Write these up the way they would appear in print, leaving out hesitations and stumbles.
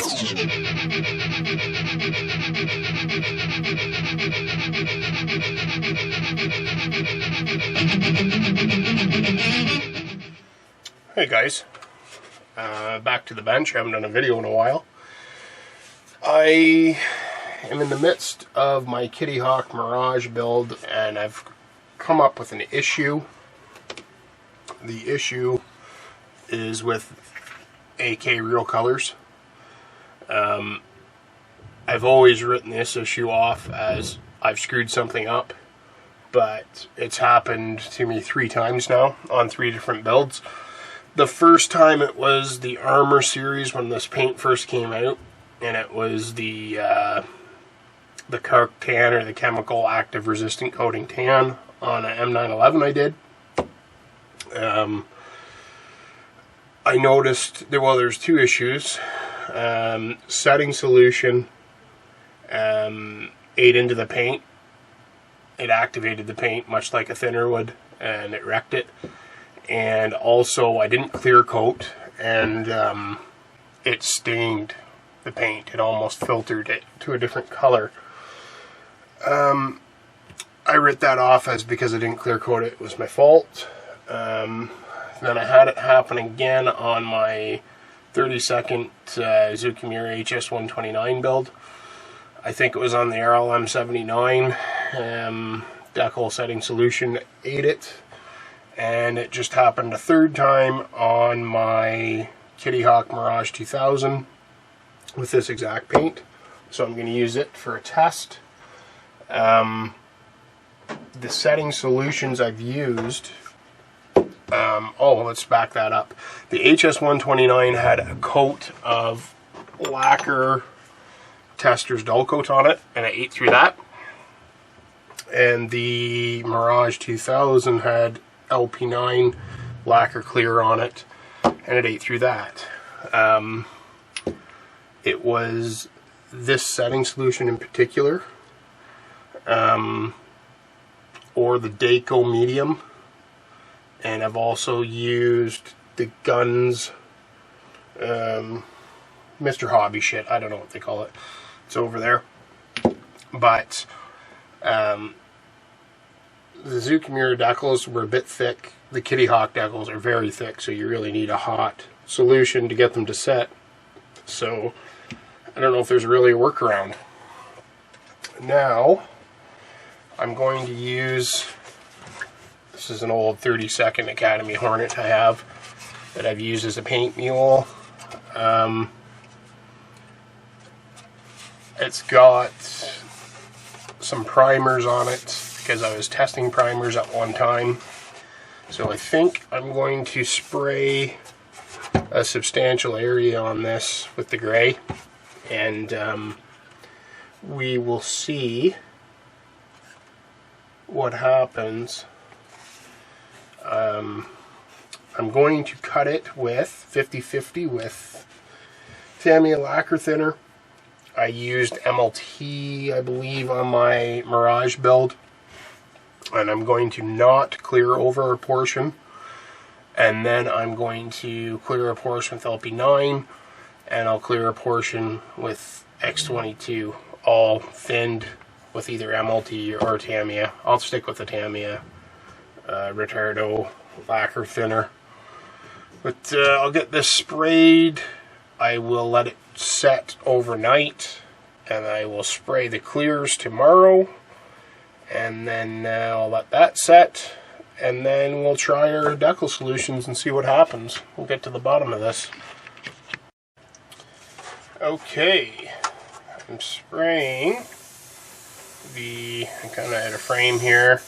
Hey guys, back to the bench. I haven't done a video in a while. I am in the midst of my Kitty Hawk Mirage build, and I've come up with an issue. The issue is with AK Real Colors. I've always written this issue off as I've screwed something up, but it's happened to me 3 times now on 3 different builds. The first time it was the Armor series when this paint first came out, and it was the Kark tan, or the chemical active resistant coating tan on an M911 I did. I noticed there's 2 issues. Setting solution ate into the paint. It activated the paint much like a thinner would, and it wrecked it. And also I didn't clear coat, and it stained the paint. It almost filtered it to a different color. I writ that off as because I didn't clear coat it was my fault. Then I had it happen again on my 32nd Zucchemura HS129 build. I think it was on the RLM79. Decal setting solution ate it. And it just happened a 3rd time on my Kitty Hawk Mirage 2000 with this exact paint. So I'm going to use it for a test. The setting solutions I've used, let's back that up. The HS129 had a coat of lacquer Testors dull coat on it, and I ate through that. And the Mirage 2000 had LP9 lacquer clear on it, and it ate through that. It was this setting solution in particular, or the Daco medium, and I've also used the Guns Mr. Hobby shit. I don't know what they call it. It's over there. But the Zucchemura decals were a bit thick. The Kitty Hawk decals are very thick, so you really need a hot solution to get them to set. So I don't know if there's really a workaround. Now I'm going to use, this is an old 32nd Academy Hornet I have that I've used as a paint mule. It's got some primers on it because I was testing primers at one time. So I think I'm going to spray a substantial area on this with the gray, and we will see what happens. I'm going to cut it with 50/50 with Tamiya lacquer thinner. I used MLT, I believe, on my Mirage build, and I'm going to not clear over a portion, and then I'm going to clear a portion with LP9, and I'll clear a portion with X22, all thinned with either MLT or Tamiya. I'll stick with the Tamiya Retardo lacquer thinner. But I'll get this sprayed. I will let it set overnight, and I will spray the clears tomorrow, and then I'll let that set, and then we'll try our decal solutions and see what happens. We'll get to the bottom of this. Okay, I'm spraying I kind of had a frame here.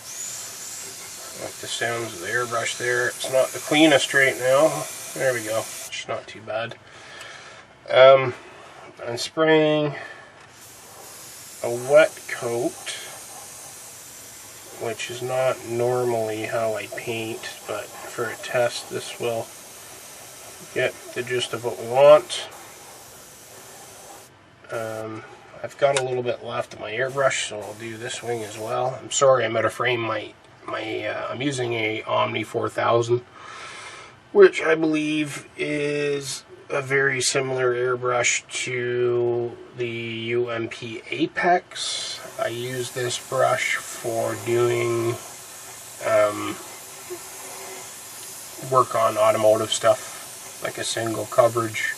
I like the sounds of the airbrush there. It's not the cleanest right now. There we go. It's not too bad. I'm spraying a wet coat, which is not normally how I paint, but for a test this will get the gist of what we want. I've got a little bit left of my airbrush, so I'll do this wing as well. I'm sorry I'm out of frame. I'm using a Omni 4000, which I believe is a very similar airbrush to the UMP Apex. I use this brush for doing work on automotive stuff, like a single coverage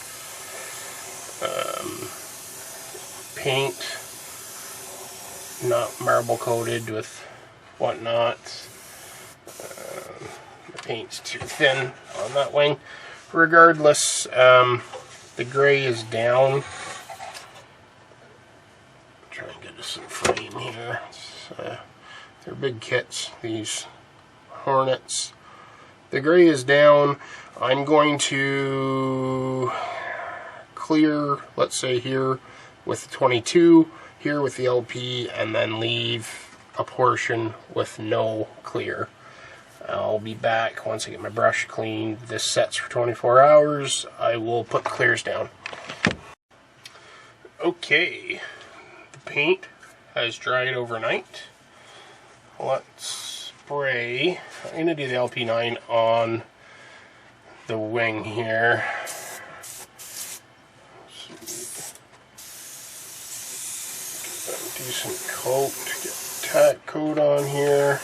paint, not marble coated with whatnot. The paint's too thin on that wing. Regardless, the gray is down. Try and get this in frame here. They're big kits, these Hornets. The gray is down. I'm going to clear, let's say here with the 22, here with the LP, and then leave a portion with no clear. I'll be back once I get my brush cleaned. This sets for 24 hours. I will put the clears down. Okay, the paint has dried overnight. Let's spray. I'm going to do the LP9 on the wing here. Get a decent coat, get tack coat on here.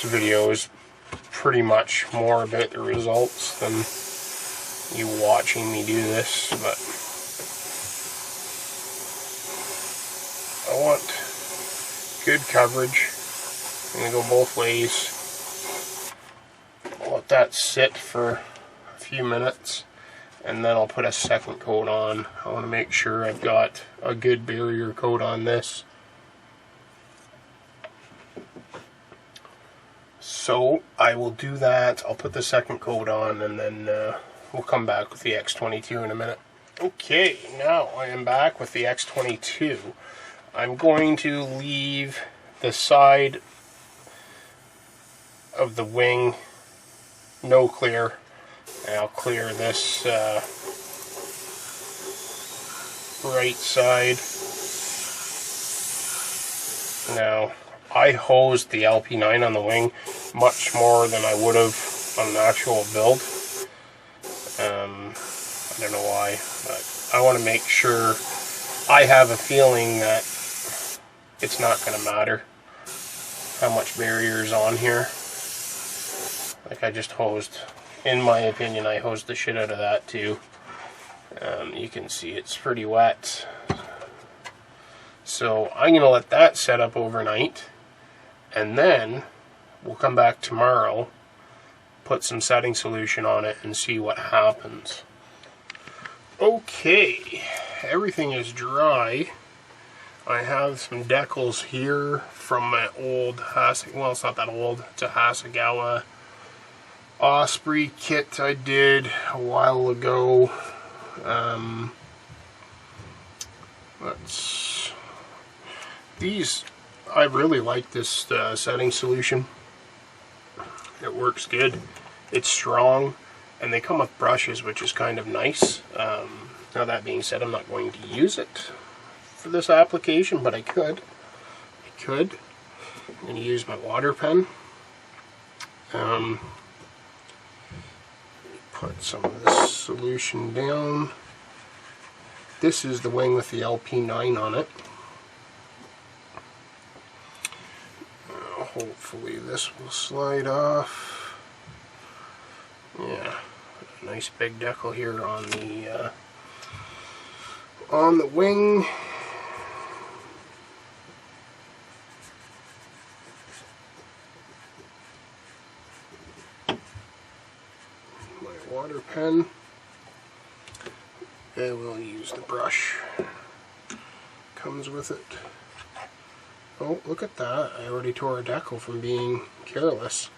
This video is pretty much more about the results than you watching me do this, but I want good coverage. I'm going to go both ways. I'll let that sit for a few minutes, and then I'll put a second coat on. I want to make sure I've got a good barrier coat on this. So I will do that. I'll put the second coat on, and then we'll come back with the X22 in a minute. Okay, now I am back with the X22. I'm going to leave the side of the wing no clear, and I'll clear this right side. Now, I hosed the LP9 on the wing much more than I would have on an actual build. I don't know why, but I want to make sure I have a feeling that it's not going to matter how much barrier is on here. Like I just hosed, in my opinion, I hosed the shit out of that too. You can see it's pretty wet. So I'm going to let that set up overnight. And then we'll come back tomorrow, put some setting solution on it, and see what happens. Okay, everything is dry. I have some decals here from my old well, it's not that old, it's a Hasegawa Osprey kit I did a while ago. I really like this setting solution. It works good. It's strong, and they come with brushes, which is kind of nice. Now that being said, I'm not going to use it for this application, but I could. I'm going to use my water pen. Put some of this solution down. This is the wing with the LP9 on it. Hopefully this will slide off. Yeah, a nice big decal here on the wing. My water pen. I will use the brush. Comes with it. Oh, look at that. I already tore a decal from being careless.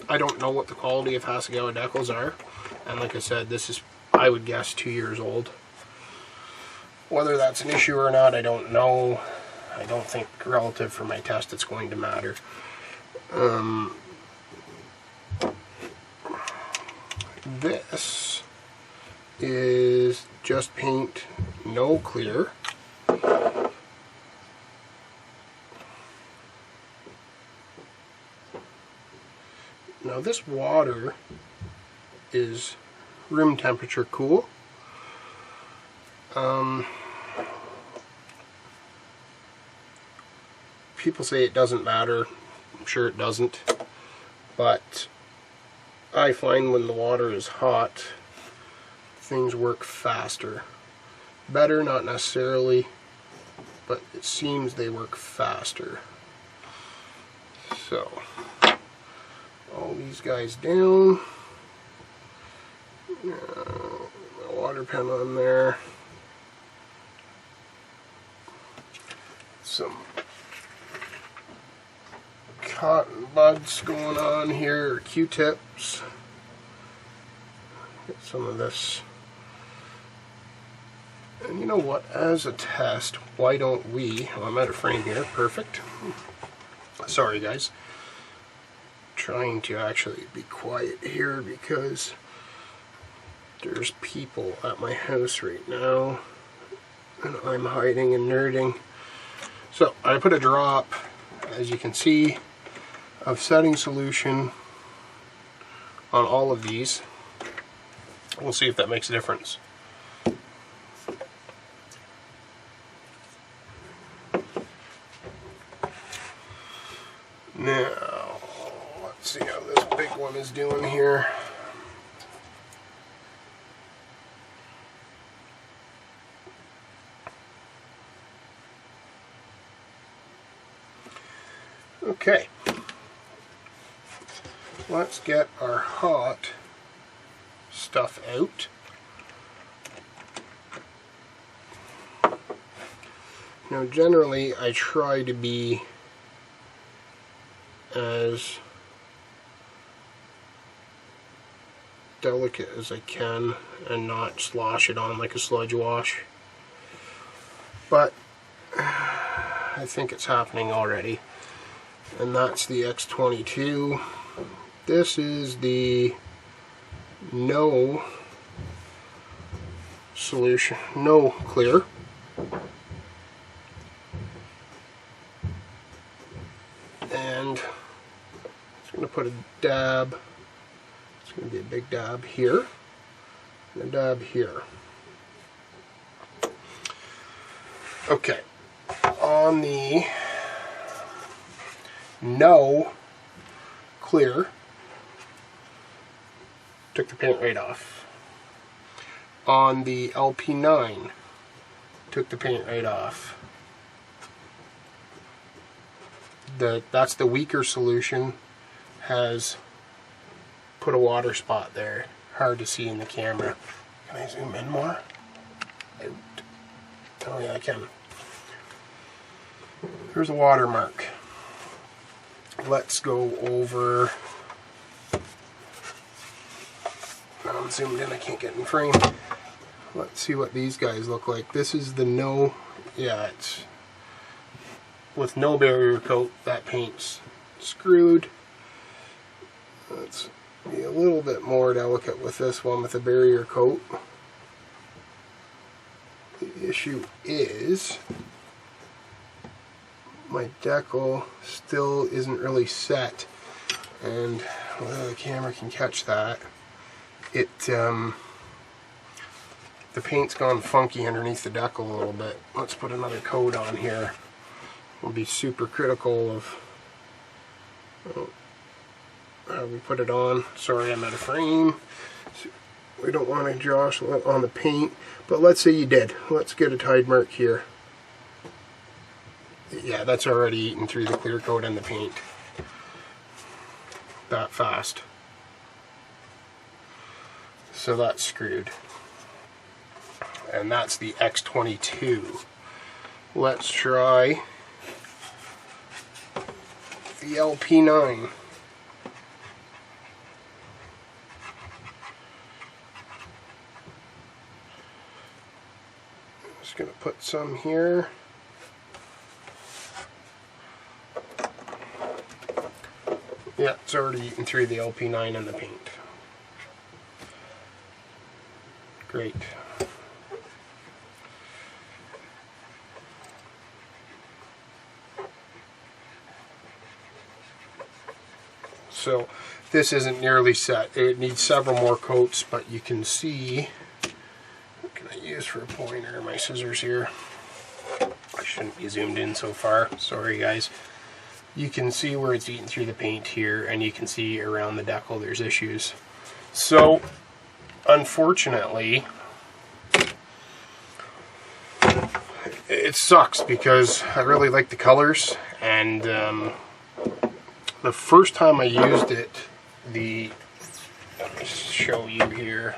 I don't know what the quality of Hasegawa decals are. And like I said, this is, I would guess, 2 years old. Whether that's an issue or not, I don't know. I don't think relative for my test it's going to matter. This is just paint, no clear. Now this water is room temperature cool. People say it doesn't matter. I'm sure it doesn't. But I find when the water is hot, things work faster. Better, not necessarily, but it seems they work faster. So, all these guys down. My water pen on there. Some cotton buds going on here, or Q-tips. Get some of this. And you know what, as a test, why don't we, well, I'm out of frame here, perfect. Sorry guys. Trying to actually be quiet here because there's people at my house right now and I'm hiding and nerding. So I put a drop, as you can see, of setting solution on all of these. We'll see if that makes a difference. Now, let's see how this big one is doing here. Okay, let's get our hot stuff out. Now generally I try to be as delicate as I can and not slosh it on like a sludge wash, but I think it's happening already. And that's the X22. This is the no solution, no clear. And it's going to put a dab, it's going to be a big dab here, and a dab here. Okay, on the no clear, took the paint right off. On the LP9, took the paint right off. That's the weaker solution, has put a water spot there. Hard to see in the camera. Can I zoom in more? Out. Oh yeah, I can. There's a watermark. Let's go over. I'm zoomed in, I can't get in frame. Let's see what these guys look like. This is the no, yeah, it's with no barrier coat. That paint's screwed. Let's be a little bit more delicate with this one with a barrier coat. The issue is my decal still isn't really set, and whether the camera can catch that, the paint's gone funky underneath the decal a little bit. Let's put another coat on here. We'll be super critical of how we put it on. Sorry, I'm out of frame. We don't want to jostle it on the paint, but let's say you did. Let's get a tide mark here. Yeah, that's already eaten through the clear coat and the paint. That fast. So that's screwed. And that's the X22. Let's try the LP9. Just gonna put some here. Yeah, it's already eaten through the LP9 and the paint. Great. So this isn't nearly set. It needs several more coats, but you can see, what can I use for a pointer? My scissors here. I shouldn't be zoomed in so far, sorry guys. You can see where it's eating through the paint here, and you can see around the decal there's issues. So, unfortunately, it sucks because I really like the colors, and the first time I used it, let me show you here,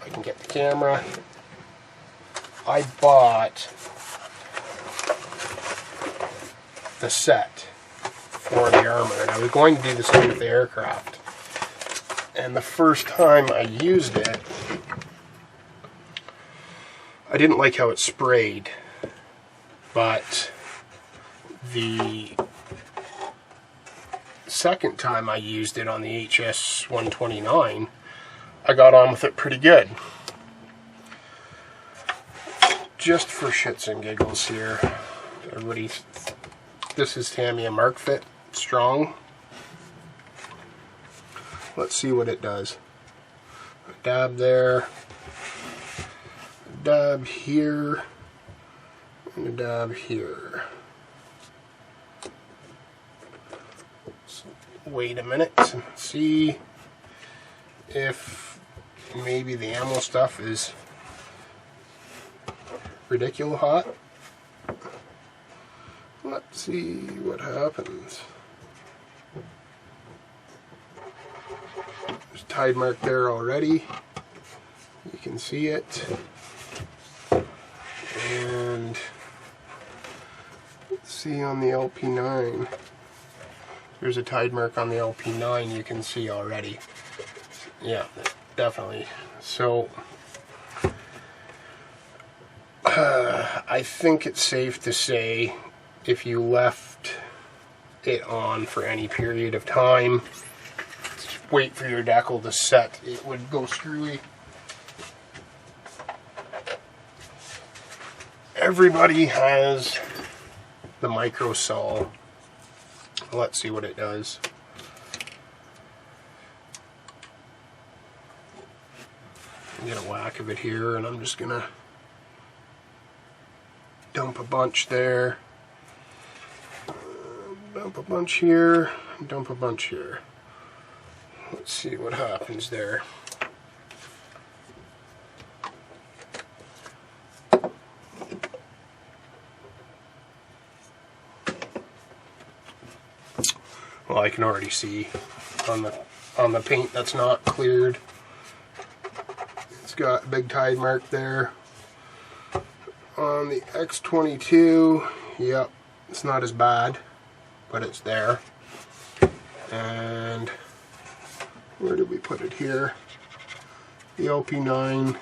if I can get the camera, I bought the set for the armor, and I was going to do the same with the aircraft. And the first time I used it, I didn't like how it sprayed, but the second time I used it on the HS-129, I got on with it pretty good. Just for shits and giggles here, everybody, this is Tamiya Mark Fit Strong. Let's see what it does. A dab there, a dab here, and a dab here. So wait a minute and see if maybe the ammo stuff is ridiculous hot. Let's see what happens. There's a tide mark there already. You can see it. And let's see on the LP9. There's a tide mark on the LP9 you can see already. Yeah, definitely. So I think it's safe to say if you left it on for any period of time, wait for your decal to set, it would go screwy. Everybody has the Microsol. Let's see what it does. Get a whack of it here, and I'm just gonna dump a bunch there, dump a bunch here, dump a bunch here. Let's see what happens there. Well, I can already see on the paint that's not cleared. It's got a big tide mark there. On the X22, yep, it's not as bad, but it's there. And where did we put it here? The LP9.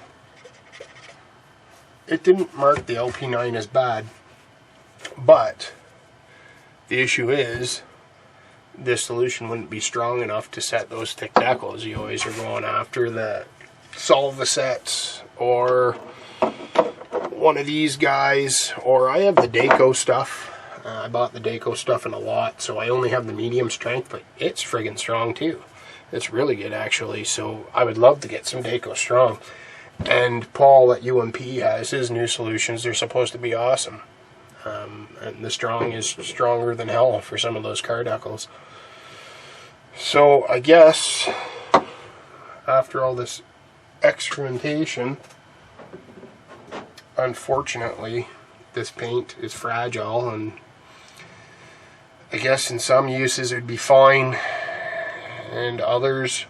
It didn't mark the LP9 as bad, but the issue is this solution wouldn't be strong enough to set those thick decals. You always are going after the Solvasets or one of these guys, or I have the Dayco stuff. I bought the Dayco stuff in a lot, so I only have the medium strength, but it's friggin' strong too. It's really good actually, so I would love to get some Dayco strong. And Paul at UMP has his new solutions. They're supposed to be awesome. And the strong is stronger than hell for some of those car decals. So I guess after all this excrementation, unfortunately this paint is fragile, and I guess in some uses it'd be fine and others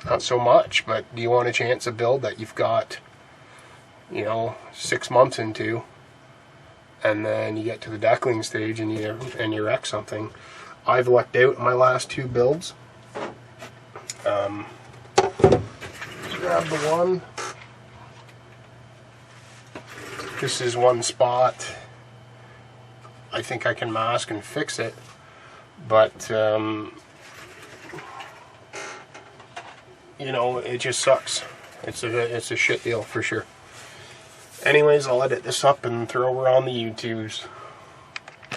not so much. But do you want to chance a build that you've got, you know, 6 months into, and then you get to the deckling stage and you wreck something? I've lucked out in my last 2 builds. Grab the one. This is one spot. I think I can mask and fix it, but you know, it just sucks. It's a shit deal for sure. Anyways, I'll edit this up and throw her on the YouTubes.